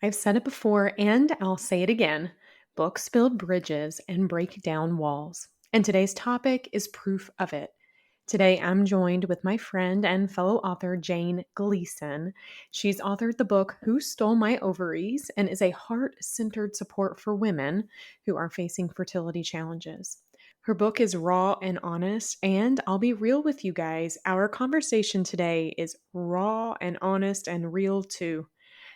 I've said it before and I'll say it again. Books build bridges and break down walls. And today's topic is proof of it. Today, I'm joined with my friend and fellow author, Jane Gleeson. She's authored the book Who Stole My Ovaries and is a heart centered support for women who are facing fertility challenges. Her book is raw and honest, and I'll be real with you guys. Our conversation today is raw and honest and real too.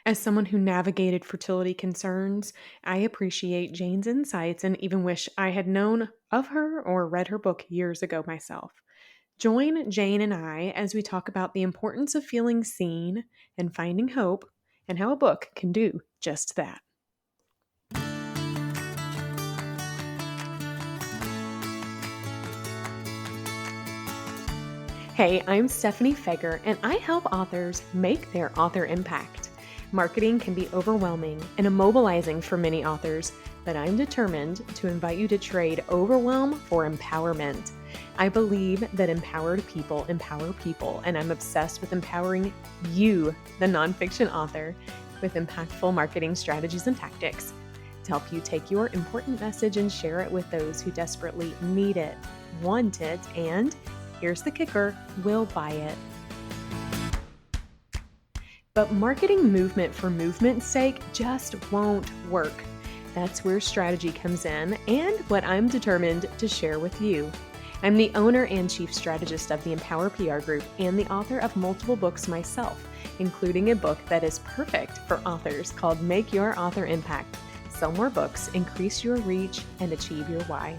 As someone who navigated fertility concerns, I appreciate Jane's insights and even wish I had known of her or read her book years ago myself. Join Jane and I as we talk about the importance of feeling seen and finding hope, and how a book can do just that. Hey, I'm Stephanie Feger, and I help authors make their author impact. Marketing can be overwhelming and immobilizing for many authors, but I'm determined to invite you to trade overwhelm for empowerment. I believe that empowered people empower people, and I'm obsessed with empowering you, the nonfiction author, with impactful marketing strategies and tactics to help you take your important message and share it with those who desperately need it, want it, and here's the kicker, will buy it. But marketing movement for movement's sake just won't work. That's where strategy comes in and what I'm determined to share with you. I'm the owner and chief strategist of the Empower PR Group and the author of multiple books myself, including a book that is perfect for authors called Make Your Author Impact. Sell more books, increase your reach, and achieve your why.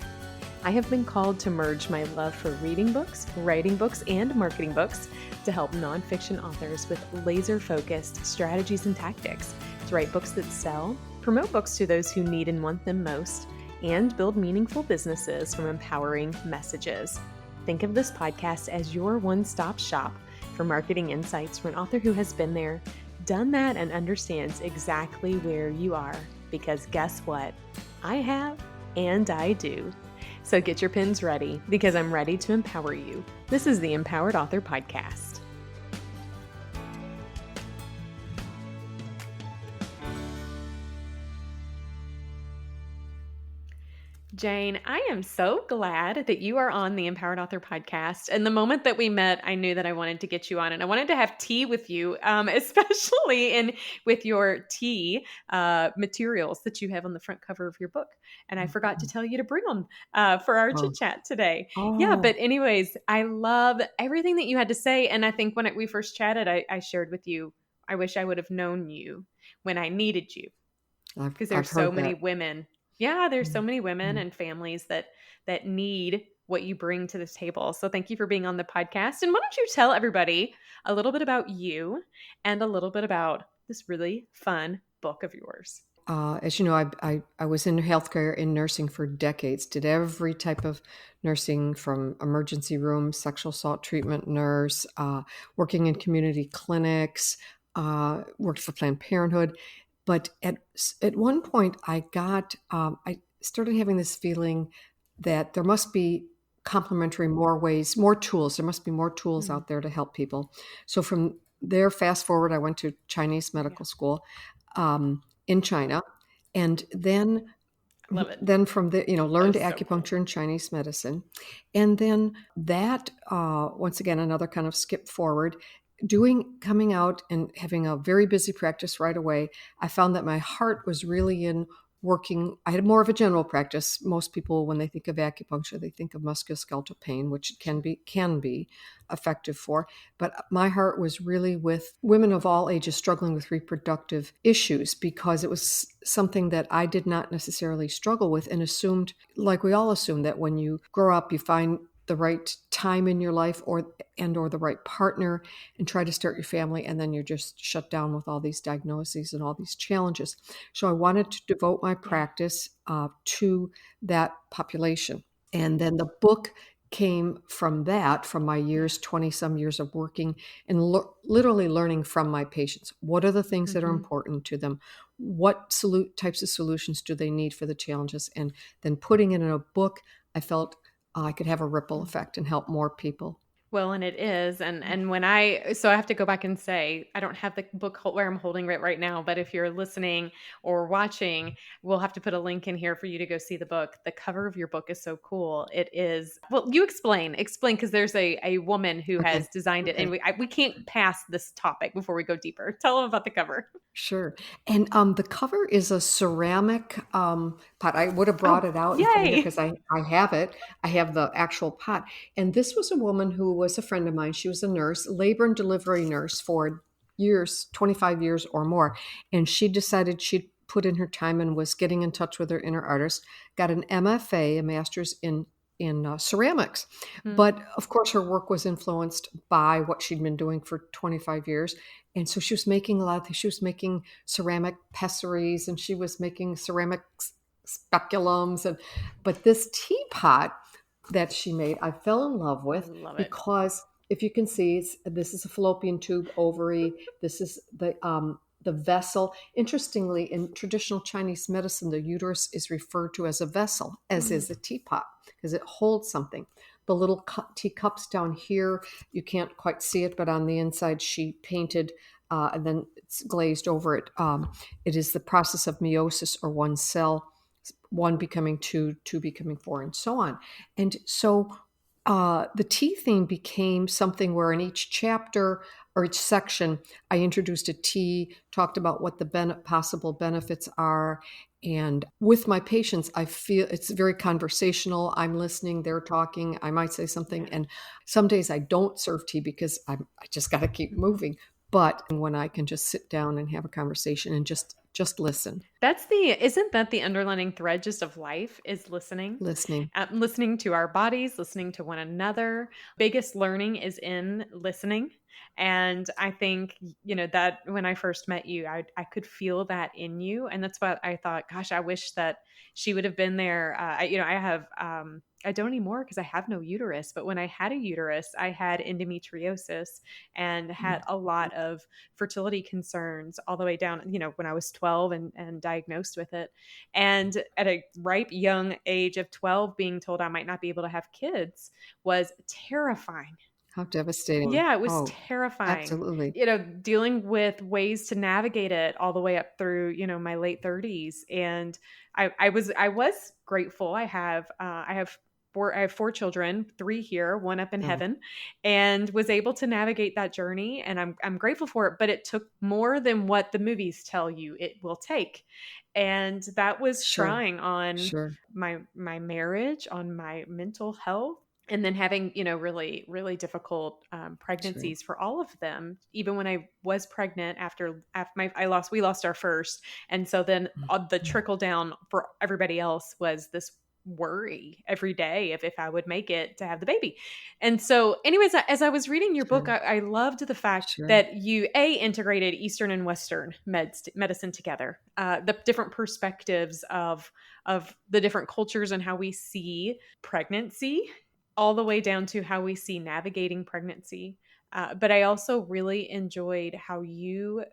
I have been called to merge my love for reading books, writing books, and marketing books to help nonfiction authors with laser-focused strategies and tactics to write books that sell, promote books to those who need and want them most, and build meaningful businesses from empowering messages. Think of this podcast as your one-stop shop for marketing insights from an author who has been there, done that, and understands exactly where you are. Because guess what? I have, and I do. So get your pens ready, because I'm ready to empower you. This is the Empowered Author Podcast. Jane, I am so glad that you are on the Empowered Author Podcast. And the moment that we met, I knew that I wanted to get you on, and I wanted to have tea with you, especially with your tea materials that you have on the front cover of your book. And I forgot to tell you to bring them for our chit chat today. Yeah, but anyways, I love everything that you had to say. And I think when we first chatted, I shared with you, I wish I would have known you when I needed you, because there's so many women. Yeah, there's so many women and families that need what you bring to this table. So thank you for being on the podcast. And why don't you tell everybody a little bit about you and a little bit about this really fun book of yours? As you know, I was in healthcare, in nursing for decades, did every type of nursing from emergency room, sexual assault treatment nurse, working in community clinics, worked for Planned Parenthood. But at one point, I started having this feeling that there must be complementary more ways, more tools. There must be more tools out there to help people. So from there, fast forward, I went to Chinese medical school in China, and then from there, learned acupuncture and Chinese medicine, and then that once again another kind of skip forward. Coming out and having a very busy practice right away, I found that my heart was really in working. I had more of a general practice. Most people, when they think of acupuncture, they think of musculoskeletal pain, which it can be effective for. But my heart was really with women of all ages struggling with reproductive issues, because it was something that I did not necessarily struggle with, and assumed, like we all assume, that when you grow up, you find the right time in your life or the right partner and try to start your family, and then you're just shut down with all these diagnoses and all these challenges. So I wanted to devote my practice to that population. And then the book came from that, from my 20 some years of working and literally learning from my patients. What are the things that are important to them? What types of solutions do they need for the challenges? And then putting it in a book, I felt I could have a ripple effect and help more people. Well, and it is, and when so I have to go back and say I don't have the book where I'm holding it right now, but if you're listening or watching, we'll have to put a link in here for you to go see the book. The cover of your book is so cool. It is, well, you explain, because there's a woman who has Okay. designed it, and Okay. we can't pass this topic before we go deeper. Tell them about the cover. Sure. And the cover is a ceramic pot. I would have brought Oh, it out in front of here yay! because I have it. I have the actual pot. And this was a woman who was a friend of mine. She was a nurse, labor and delivery nurse for years, 25 years or more. And she decided she'd put in her time and was getting in touch with her inner artist, got an MFA, a master's in ceramics. Hmm. But of course, her work was influenced by what she'd been doing for 25 years. And so she was making a lot of things. She was making ceramic pessaries and she was making ceramic speculums. But this teapot that she made, I fell in love I with love it. because if you can see, this is a fallopian tube ovary. This is the vessel. Interestingly, in traditional Chinese medicine, the uterus is referred to as a vessel, as Mm. is a teapot, because it holds something. The little teacups down here, you can't quite see it, but on the inside, she painted and then it's glazed over it. It is the process of meiosis, or one cell, one becoming two, two becoming four, and so on. And so the tea theme became something where in each chapter or each section, I introduced a tea, talked about what the possible benefits are. And with my patients, I feel it's very conversational. I'm listening, they're talking, I might say something. Yeah. And some days I don't serve tea because I just got to keep moving. But when I can just sit down and have a conversation and just listen, Isn't that the underlining thread just of life is listening? listening. Listening to our bodies, listening to one another. Biggest learning is in listening. And I think, that when I first met you, I could feel that in you. And that's what I thought, gosh, I wish that she would have been there. I don't anymore because I have no uterus. But when I had a uterus, I had endometriosis and had a lot of fertility concerns all the way down, when I was 12 and diagnosed with it. And at a ripe young age of 12, being told I might not be able to have kids was terrifying. How devastating. Yeah, it was Oh, terrifying. absolutely. Dealing with ways to navigate it all the way up through, my late 30s. And I was grateful. I have four children, three here, one up in Oh, heaven, and was able to navigate that journey. And I'm grateful for it. But it took more than what the movies tell you it will take. And that was sure, trying on sure, my marriage, on my mental health, and then having really really difficult sure. pregnancies for all of them. Even when I was pregnant after we lost our first, and so then the Mhm. trickle down for everybody else was this worry every day if I would make it to have the baby. And so anyways, as I was reading your book, Sure, I loved the fact sure. that you integrated Eastern and Western medicine together, the different perspectives of the different cultures and how we see pregnancy, all the way down to how we see navigating pregnancy. But I also really enjoyed how you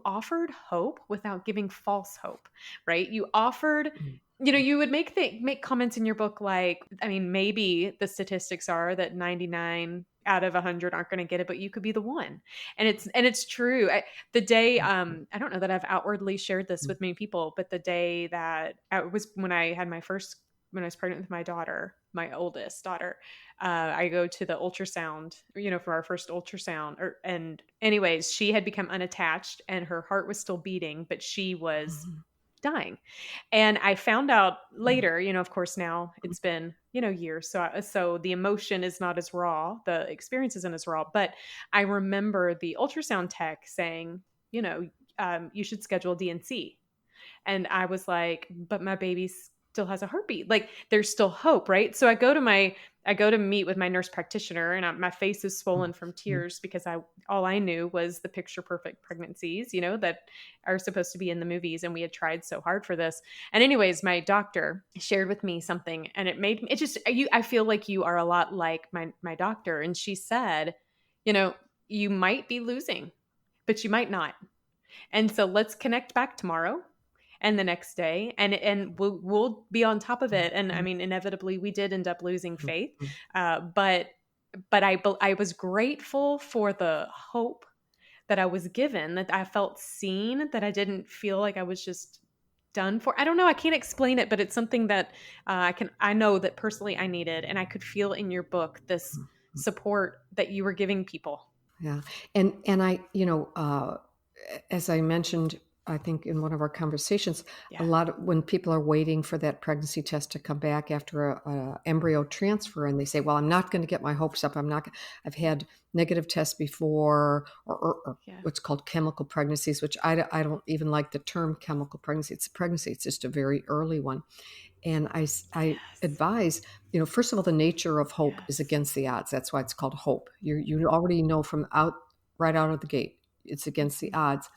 offered hope without giving false hope, right? You offered, Mm, you would make comments in your book like, I mean, maybe the statistics are that 99 out of 100 aren't going to get it, but you could be the one. And it's true. The day, mhm, I don't know that I've outwardly shared this mm, with many people, but the day that was when I had my first, when I was pregnant with my daughter, my oldest daughter, I go to the ultrasound, for our first ultrasound. And anyways, she had become unattached and her heart was still beating, but she was mhm, dying. And I found out mm, later, of course, now mm, it's been, years. So the emotion is not as raw, the experience isn't as raw. But I remember the ultrasound tech saying, you should schedule DNC. And I was like, but my baby still has a heartbeat. Like there's still hope, right? So I go to meet with my nurse practitioner, and my face is mm, swollen from mm, tears because all I knew was the picture perfect pregnancies, that are supposed to be in the movies. And we had tried so hard for this. And anyways, my doctor shared with me something, and it made me, it just, I feel like you are a lot like my doctor. And she said, you know, you might be losing, but you might not. And so let's connect back tomorrow and the next day, and we'll be on top of mm, it. And I mm, mean, inevitably we did end up losing mm, faith, mm. but but I was grateful for the hope that I was given, that I felt seen, that I didn't feel like I was just done for. I don't know. I can't explain it, but it's something that I know that personally I needed, and I could feel in your book this support that you were giving people. Yeah. And I, as I mentioned, I think in one of our conversations, a Yeah. lot of when people are waiting for that pregnancy test to come back after a embryo transfer, and they say, "Well, I'm not going to get my hopes up. I'm not. I've had negative tests before, or Yeah. what's called chemical pregnancies, which I don't even like the term chemical pregnancy. It's a pregnancy. It's just a very early one." And I Yes. advise, first of all, the nature of hope is Yes. against the odds. That's why it's called hope. You already know from right out of the gate, it's against the Mhm. odds.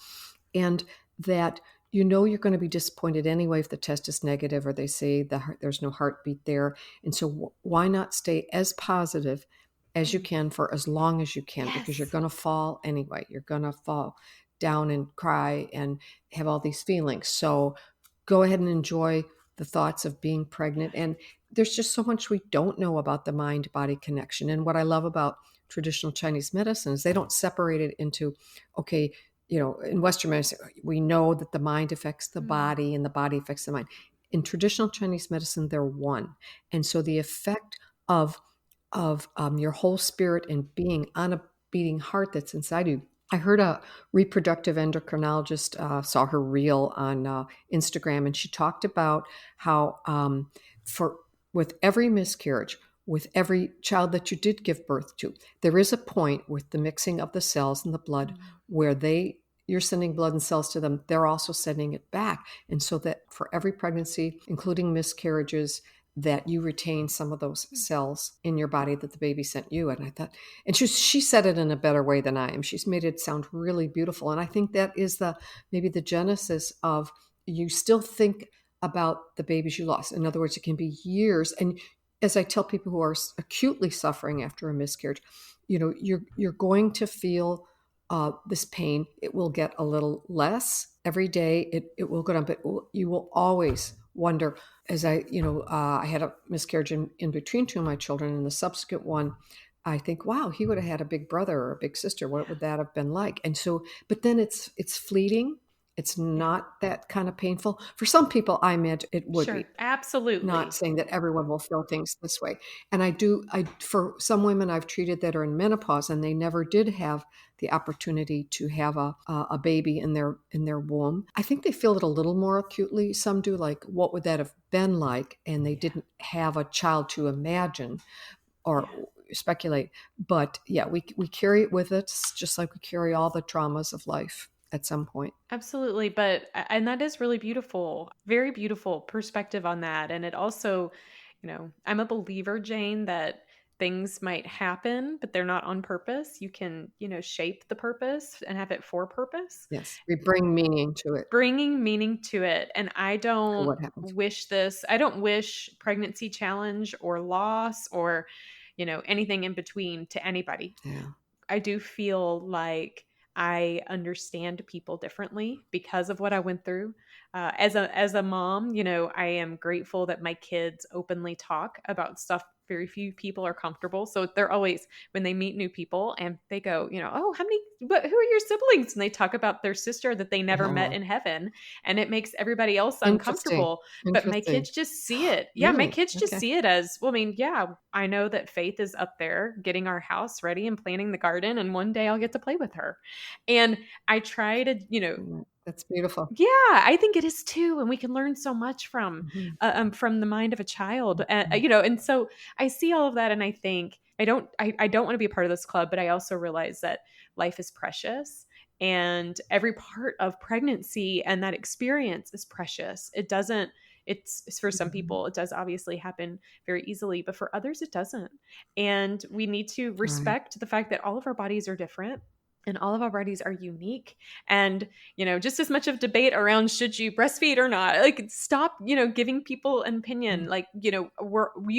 And that you're going to be disappointed anyway if the test is negative or they say there's no heartbeat there. And so why not stay as positive as you Mm. can for as long as you can, because you're Yes. going to fall anyway. You're going to fall down and cry and have all these feelings. So go ahead and enjoy the thoughts of being pregnant. Yes. And there's just so much we don't know about the mind body connection. And what I love about traditional Chinese medicine is they don't separate it into, okay, in Western medicine, we know that the mind affects the Mm. body and the body affects the mind. In traditional Chinese medicine, they're one. And so the effect of your whole spirit and being on a beating heart that's inside you. I heard a reproductive endocrinologist, saw her reel on Instagram, and she talked about how for with every miscarriage, with every child that you did give birth to, there is a point with the mixing of the cells in the blood Mm. where you're sending blood and cells to them, they're also sending it back. And so that for every pregnancy, including miscarriages, that you retain some of those Mm. cells in your body that the baby sent you. And I thought, and she said it in a better way than I am. She's made it sound really beautiful. And I think that is maybe the genesis of, you still think about the babies you lost. In other words, it can be years. And as I tell people who are acutely suffering after a miscarriage, you're going to feel this pain. It will get a little less every day. It will go down, but you will always wonder. As I had a miscarriage in between two of my children, and the subsequent one, I think, wow, he would have had a big brother or a big sister. What Yeah. would that have been like? And so, but then it's fleeting. It's Yeah. not that kind of painful. For some people, I imagine it would Sure. be. Not Absolutely. saying that everyone will feel things this way. And for some women I've treated that are in menopause and they never did have the opportunity to have a baby in their womb. I think they feel it a little more acutely. Some do, like, what would that have been like? And they Yeah. didn't have a child to imagine or Yeah. speculate. But yeah, we carry it with us, just like we carry all the traumas of life at some point. Absolutely, but and that is really beautiful. Very beautiful perspective on that. And it also, I'm a believer, Jane, that things might happen, but they're not on purpose. You can, shape the purpose and have it for purpose, Yes, we bring meaning to it, bringing meaning to it. And to what happens. I don't wish pregnancy challenge or loss or, anything in between to anybody. Yeah. I do feel like I understand people differently because of what I went through. As a mom, I am grateful that my kids openly talk about stuff very few people are comfortable. So they're always, when they meet new people and they go, oh, who are your siblings? And they talk about their sister that they never met in heaven, and it makes everybody else Interesting. uncomfortable. But my Interesting. kids just see it. Yeah, my Really? kids just Okay. see it as, well, I mean, yeah, I know that Faith is up there getting our house ready and planting the garden, and one day I'll get to play with her. And I try to, Mm, that's beautiful. yeah, I think it is too, and we can learn so much Mhm, from the mind of a child, mhm. And so I see all of that, and I think I don't want to be a part of this club, but I also realize that life is precious, and every part of pregnancy and that experience is precious. It doesn't. It's for some Mhm. people, it does obviously happen very easily, but for others, it doesn't. And we need to Right. respect the fact that all of our bodies are different and all of our bodies are unique. And just as much of debate around should you breastfeed or not, like, stop giving people an opinion, Mm, like, you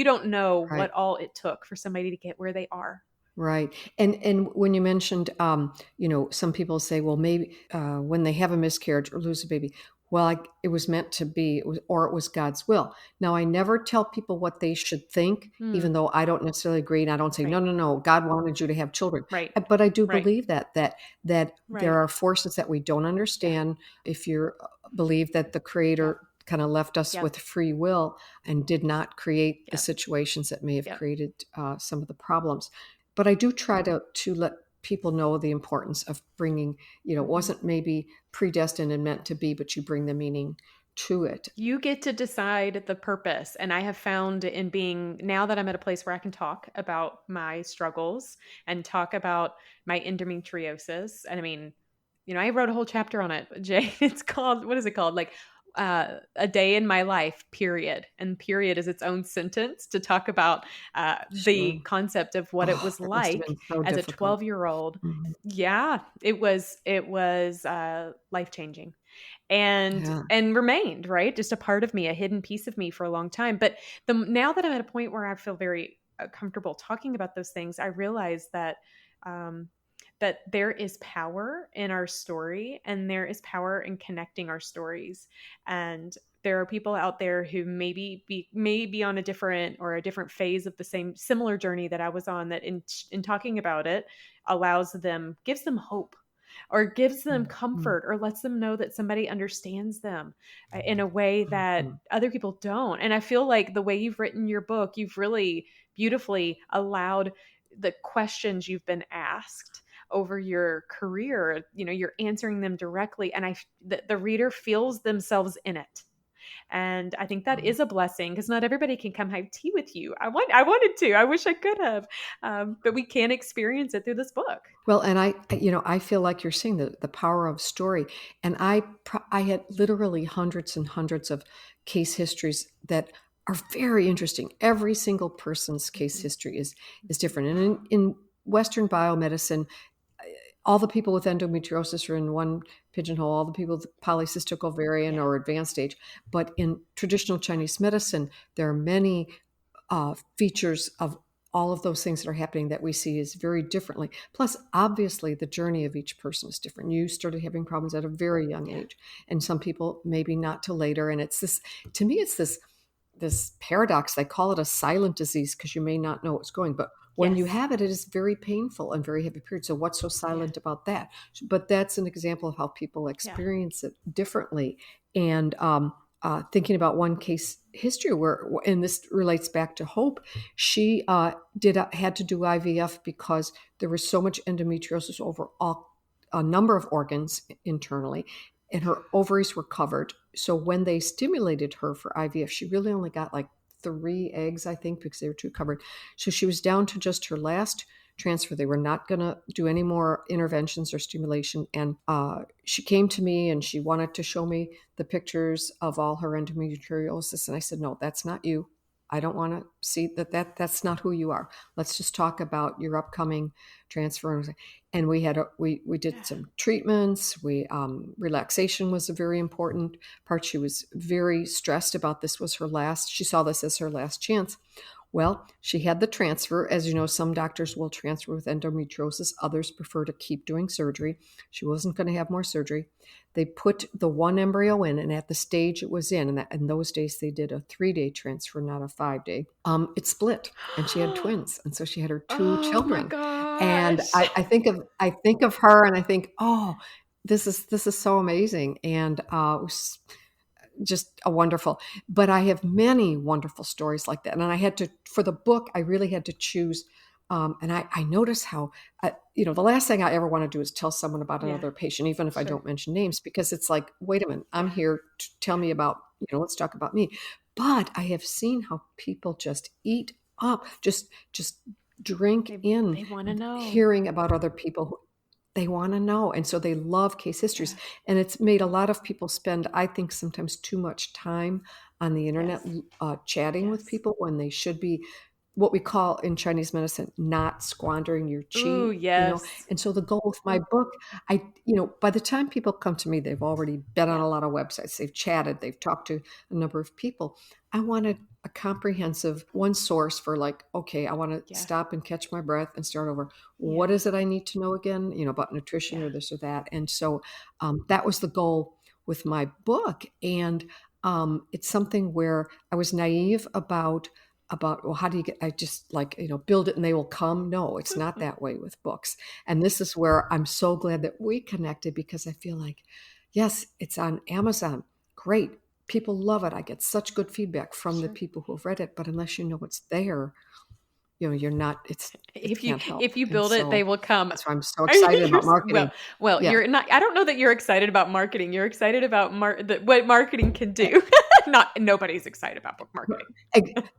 don't know right, what all it took for somebody to get where they are. right. And when you mentioned, some people say, well, maybe when they have a miscarriage or lose a baby, well, it was meant to be, or it was God's will. Now, I never tell people what they should think, Mm, even though I don't necessarily agree, and I don't say, no, right. no, no, God wanted you to have children. Right. But I do Right. believe that there Right. are forces that we don't Yeah. understand. If you believe that the Yep. Creator kind of left us Yep. with free will and did not create the Yep. situations that may have Yep. created some of the problems. But I do try to let people know the importance of bringing, it Mhm. wasn't maybe predestined and meant to be, but you bring the meaning to it. You get to decide the purpose. And I have found in being, now that I'm at a place where I can talk about my struggles and talk about my endometriosis. And I mean, I wrote a whole chapter on it, Jay. It's called, what is it called? Like, a day in my life, period. And period is its own sentence to talk about the Sure. concept of what it Oh, was that must have like been so as a difficult. 12-year-old. Mhm. Yeah, it was life changing and Yeah. remained, right, just a part of me, a hidden piece of me for a long time. But now that I'm at a point where I feel very comfortable talking about those things, I realize that um, that there is power in our story, and there is power in connecting our stories. And there are people out there who may be on a different phase of the same similar journey that I was on, that in talking about it gives them hope, or gives them Mhm. comfort, or lets them know that somebody understands them in a way that Mhm. other people don't. And I feel like the way you've written your book, you've really beautifully allowed the questions you've been asked over your career, you're answering them directly, and the reader feels themselves in it. And I think that is a blessing, because not everybody can come have tea with you. I wanted to. I wish I could have, but we can experience it through this book. Well, and I feel like you're seeing the power of story. And I had literally hundreds and hundreds of case histories that are very interesting. Every single person's case Mhm. history is different. And in Western biomedicine, all the people with endometriosis are in one pigeonhole, all the people with polycystic ovarian Yeah. or advanced stage. But in traditional Chinese medicine, there are many features of all of those things that are happening that we see is very differently. Plus, obviously, the journey of each person is different. You started having problems at a very young Yeah. age, and some people maybe not till later. And it's this, to me, it's this paradox. They call it a silent disease because you may not know what's going, but when you Yes. have it, it is very painful and very heavy period. So what's so Yeah. silent about that? But that's an example of how people Yeah. experience it differently. And thinking about one case history where, and this relates back to Hope, she had to do IVF because there was so much endometriosis over a number of organs internally, and her ovaries were covered. So when they stimulated her for IVF, she really only got like 3 eggs, I think, because they were too covered. So she was down to just her last transfer. They were not going to do any more interventions or stimulation. And she came to me and she wanted to show me the pictures of all her endometriosis. And I said, no, that's not you. I don't want to see that's not who you are. Let's just talk about your upcoming transfer. And we did Yeah. some treatments. We relaxation was a very important part. She was very stressed about this was her last. She saw this as her last chance. Well, she had the transfer. As you know, some doctors will transfer with endometriosis. Others prefer to keep doing surgery. She wasn't going to have more surgery. They put the one embryo in, and at the stage it was in those days they did a 3-day transfer, not a 5-day. It split, and she had twins, and so she had her two Oh my children. And gosh. I think of her, and I think, oh, this is so amazing, and it was just a wonderful. But I have many wonderful stories like that, and I had to, for the book, I really had to choose. And I notice how, the last thing I ever want to do is tell someone about Yeah. another patient, even if I Sure. don't mention names, because it's like, wait a minute, I'm Yeah. here to tell me about, let's talk about me. But I have seen how people just eat up, just drink in They want to know. hearing about other people who they want to know. And so they love case histories. Yeah. And it's made a lot of people spend, I think, sometimes too much time on the internet Yes. chatting with Yes. people when they should be what we call in Chinese medicine not squandering your Ooh, chi. yes. And so the goal with my book, by the time people come to me, they've already been on Yeah. a lot of websites, they've chatted, they've talked to a number of people. I wanted a comprehensive one source for, like, okay, I want to Yeah. stop and catch my breath and start over. Yeah. What is it I need to know again, about nutrition Yeah. or this or that? And so that was the goal with my book. And it's something where I was naive about, well, how do you get, I just like, build it and they will come. No, it's not that way with books. And this is where I'm so glad that we connected, because I feel like, yes, it's on Amazon. Great. People love it. I get such good feedback from the Sure. people who have read it, but unless you know it's there, you're not, it If you can't help. if you And build it, they so will come. that's why I'm so excited You're about marketing. Yeah. you're not. I don't know that you're excited about marketing. You're excited about what marketing can do. Not nobody's excited about book marketing.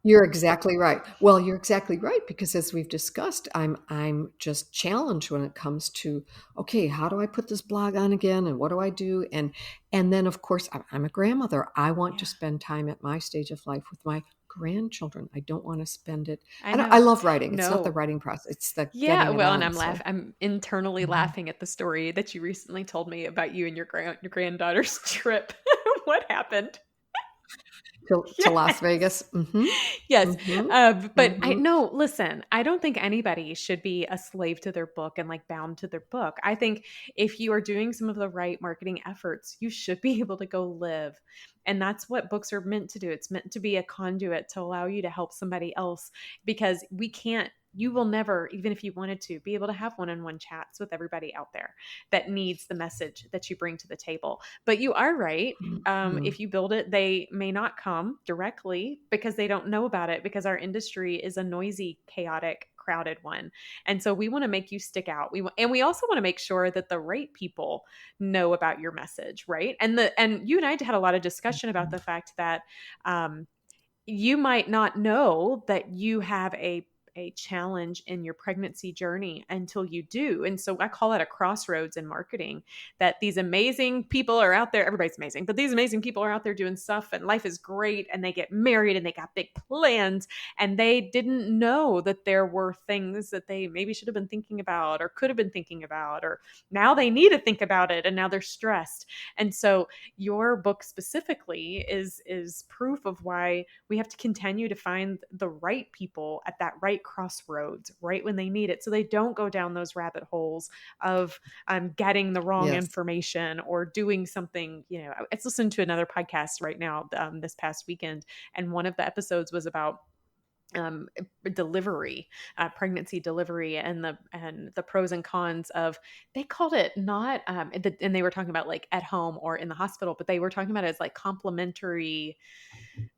You're exactly right. Well, you're exactly right, because as we've discussed, I'm just challenged when it comes to, okay, how do I put this blog on again, and what do I do? And then of course I'm a grandmother. I want to Yeah, spend time at my stage of life with my grandchildren. I don't want to spend it. I I know. love writing. It's not the No. writing process. It's the Yeah, getting it well, and on. So I'm internally Mhm. laughing at the story that you recently told me about you and your granddaughter's trip. What happened? To Las Yes. Vegas. Hmm. Yes. Hmm. But I Hmm. no, listen, I don't think anybody should be a slave to their book and like bound to their book. I think if you are doing some of the right marketing efforts, you should be able to go live. And that's what books are meant to do. It's meant to be a conduit to allow you to help somebody else, because you will never, even if you wanted to, be able to have one on one chats with everybody out there that needs the message that you bring to the table. But you are right. Hmm. If you build it, they may not come directly because they don't know about it, because our industry is a noisy, chaotic, crowded one. And so we want to make you stick out. And we also want to make sure that the right people know about your message, right? And you and I had a lot of discussion about the fact that um, you might not know that you have a challenge in your pregnancy journey until you do. And so I call it a crossroads in marketing, that these amazing people are out there. Everybody's amazing, but these amazing people are out there doing stuff and life is great and they get married and they got big plans, and they didn't know that there were things that they maybe should have been thinking about or could have been thinking about, or now they need to think about it and now they're stressed. And so your book specifically is proof of why we have to continue to find the right people at that right crossroads right when they need it, so they don't go down those rabbit holes of getting the wrong Yes. information or doing something. I was listening to another podcast right now, this past weekend, and one of the episodes was about um, delivery, pregnancy delivery, and the pros and cons of. They called it not, and they were talking about like at home or in the hospital, but they were talking about it as like complementary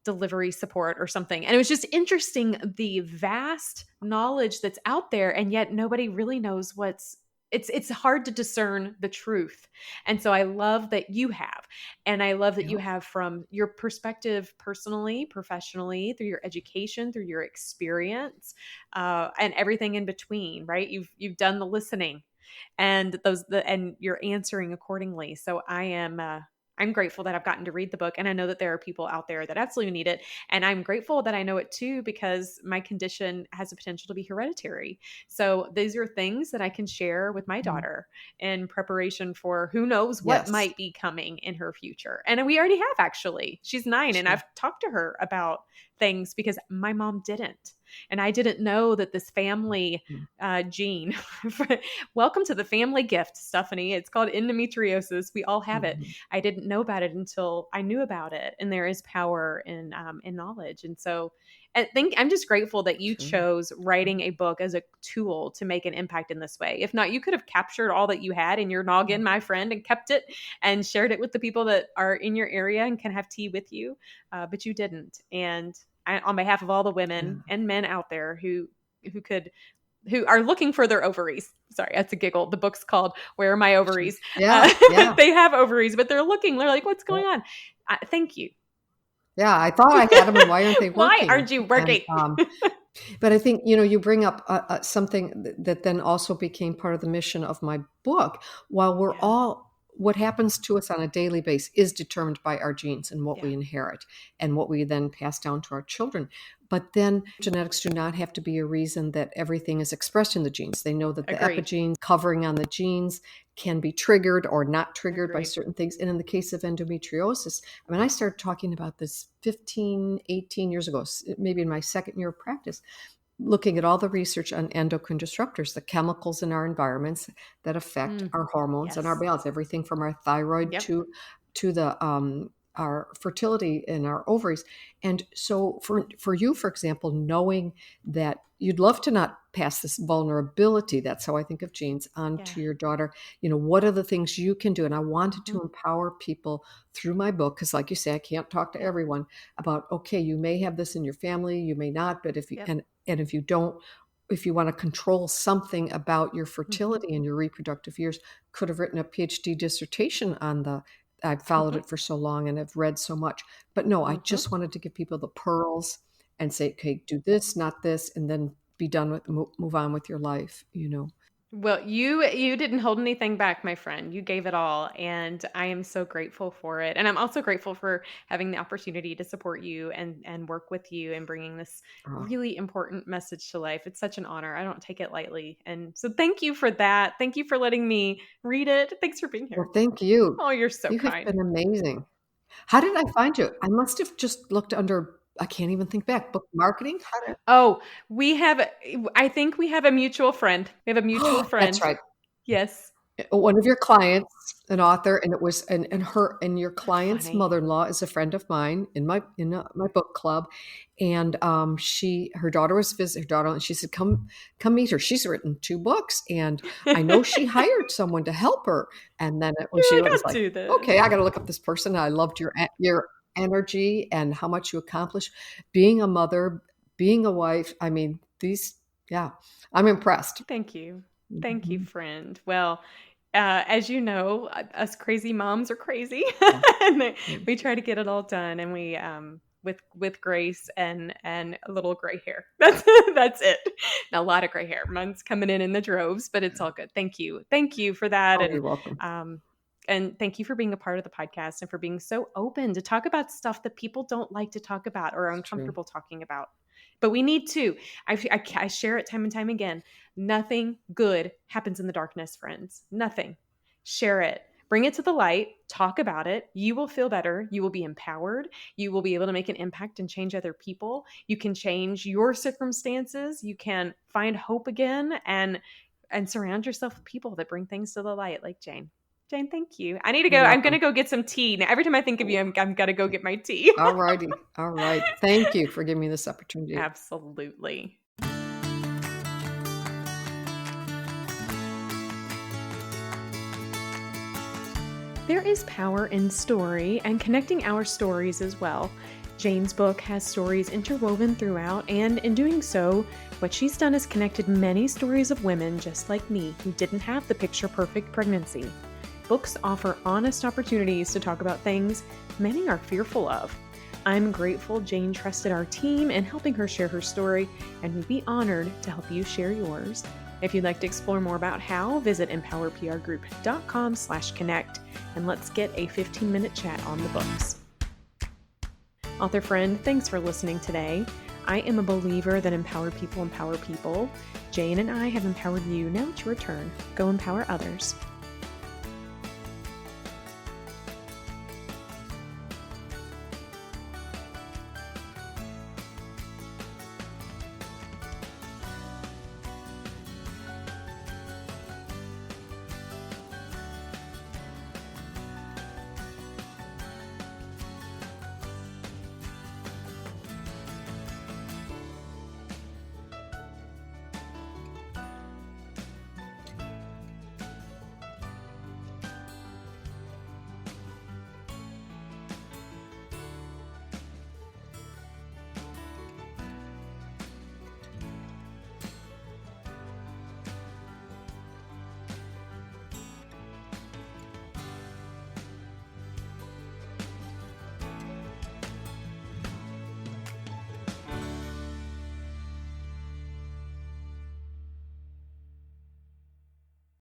delivery support or something. And it was just interesting, the vast knowledge that's out there, and yet nobody really knows what's. It's hard to discern the truth. And so I love that you have, and I love that you Yep. have, from your perspective, personally, professionally, through your education, through your experience, and everything in between. Right? You've done the listening, and and you're answering accordingly. So I'm grateful that I've gotten to read the book, and I know that there are people out there that absolutely need it. And I'm grateful that I know it too, because my condition has the potential to be hereditary. So these are things that I can share with my Mhm. daughter in preparation for who knows what Yes. might be coming in her future. And we already have, actually. She's 9, and Sure. I've talked to her about things because my mom didn't. And I didn't know that this family Mhm. gene. Welcome to the family gift, Stephanie. It's called endometriosis. We all have it. Mhm. I didn't know about it until I knew about it, and there is power in knowledge. And so, I think I'm just grateful that you Sure. chose writing a book as a tool to make an impact in this way. If not, you could have captured all that you had in your noggin, my friend, and kept it and shared it with the people that are in your area and can have tea with you. But you didn't. And on behalf of all the Yeah. women and men out there who could who are looking for their ovaries. Sorry, that's a giggle. The book's called "Where Are My Sure. Ovaries?" Yeah. Yeah. They have ovaries, but they're looking. They're like, "What's Yeah. going on?" Thank you. Yeah, I thought I had them, and why aren't they Why working? aren't you And working? but I think, you bring up something that then also became part of the mission of my book. While Yeah, what happens to us on a daily basis is determined by our genes and what yeah, we inherit and what we then pass down to our children. But then genetics do not have to be a reason that everything is expressed in the genes. They know that the agreed, epigenes covering on the genes can be triggered or not triggered by agreed. certain things. And in the case of endometriosis, I mean, I started talking about this 15, 18 years ago, maybe in my second year of practice, looking at all the research on endocrine disruptors, the chemicals in our environments that affect Mm, our hormones and our yes. balance, everything from our thyroid Yep. to our fertility in our ovaries. And so for you, for example, knowing that you'd love to not pass this vulnerability, that's how I think of genes, on Yeah. to your daughter. What are the things you can do? And I wanted Mhm. to empower people through my book, because like you say, I can't talk to Yep. everyone about, okay, you may have this in your family, you may not, but if you, Yep. and if you don't, if you want to control something about your Mhm. fertility and your reproductive years, could have written a PhD dissertation on the, I've followed Mhm. it for so long and have read so much. But no, I Mhm. just wanted to give people the pearls and say, okay, do this, not this, and then be done with, move on with your life. Well, you didn't hold anything back, my friend. You gave it all, and I am so grateful for it. And I'm also grateful for having the opportunity to support you and work with you and bringing this Oh, really important message to life. It's such an honor. I don't take it lightly. And so thank you for that. Thank you for letting me read it. Thanks for being here. well, thank you. Oh, you're so You have kind. been amazing. How did I find you? I must have just looked under, I can't even think back, book marketing? How did Oh, I think we have a mutual friend. We have a mutual That's friend. right. Yes. One of your clients, an author, and it was, and your client's Funny. mother-in-law is a friend of mine in my book club, and her daughter was her daughter, and she said, come meet her. She's written 2 books, and I know she hired someone to help her. And then You're she like, was "I'll like, do this." okay, I got to look up this person. I loved your energy and how much you accomplished being a mother, being a wife. I mean, yeah, I'm impressed. Thank you. Thank you, Mhm. friend. Well, as you know, us crazy moms are crazy, Yeah. and Mm. we try to get it all done, and we with grace and a little gray hair. That's it. And a lot of gray hair. Mine's coming in the droves, but it's all good. Thank you for that, Oh, you're welcome. um, and thank you for being a part of the podcast and for being so open to talk about stuff that people don't like to talk about or are It's true. uncomfortable talking about. But we need to. I share it time and time again. Nothing good happens in the darkness, friends. Nothing. Share it. Bring it to the light. Talk about it. You will feel better. You will be empowered. You will be able to make an impact and change other people. You can change your circumstances. You can find hope again and surround yourself with people that bring things to the light, like Jane. Jane, thank you. I need to You're go. I'm going welcome. to go get some tea. Now, every time I think of you, I'm going to go get my tea. All righty. All right. Thank you for giving me this opportunity. Absolutely. There is power in story and connecting our stories as well. Jane's book has stories interwoven throughout, and in doing so, what she's done is connected many stories of women just like me who didn't have the picture perfect pregnancy. Books offer honest opportunities to talk about things many are fearful of. I'm grateful Jane trusted our team in helping her share her story, and we'd be honored to help you share yours. If you'd like to explore more about how, visit empowerprgroup.com/connect, and let's get a 15-minute chat on the books. Author friend, thanks for listening today. I am a believer that empowered people empower people. Jane and I have empowered you. Now it's your turn. Go empower others.